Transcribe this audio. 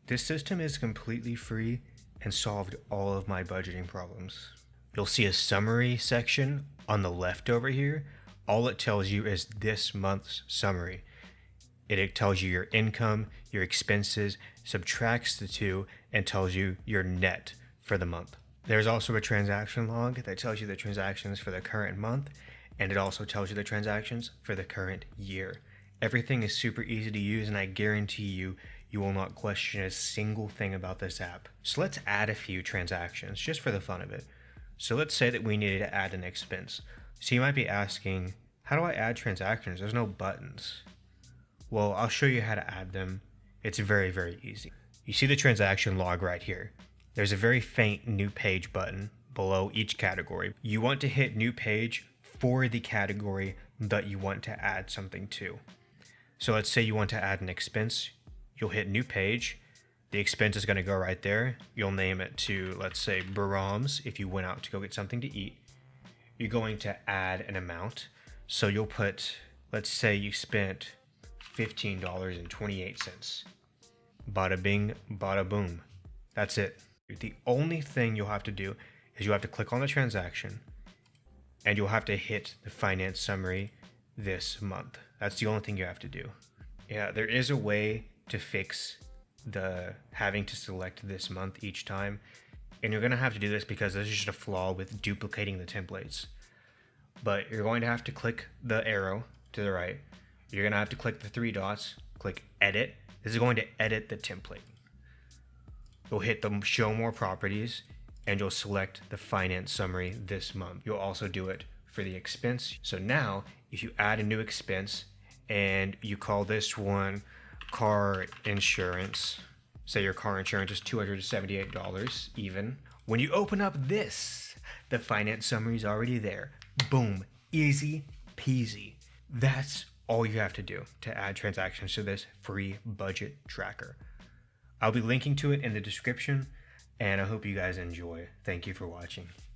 This system is completely free and solved all of my budgeting problems. You'll see a summary section on the left over here. All it tells you is this month's summary. It tells you your income, your expenses, subtracts the two, and tells you your net for the month. There's also a transaction log that tells you the transactions for the current month, and it also tells you the transactions for the current year. Everything is super easy to use, and I guarantee you, you will not question a single thing about this app. So let's add a few transactions just for the fun of it. So let's say that we needed to add an expense. So you might be asking, how do I add transactions? There's no buttons. Well, I'll show you how to add them. It's very, very easy. You see the transaction log right here. There's a very faint new page button below each category. You want to hit new page for the category that you want to add something to. So let's say you want to add an expense. You'll hit new page. The expense is going to go right there. You'll name it to, let's say, Brahms if you went out to go get something to eat. You're going to add an amount. So you'll put, let's say you spent $15.28. Bada bing, bada boom. That's it. The only thing you'll have to do is you have to click on the transaction and you'll have to hit the finance summary this month. That's the only thing you have to do. Yeah, there is a way to fix the having to select this month each time. And you're going to have to do this because there's just a flaw with duplicating the templates. But you're going to have to click the arrow to the right. You're going to have to click the three dots, click edit. This is going to edit the template. You'll hit the show more properties and you'll select the finance summary this month. You'll also do it for the expense. So now if you add a new expense and you call this one car insurance, say your car insurance is $278 even. When you open up this, the finance summary is already there. Boom, easy peasy. That's all you have to do to add transactions to this free budget tracker. I'll be linking to it in the description, and I hope you guys enjoy. Thank you for watching.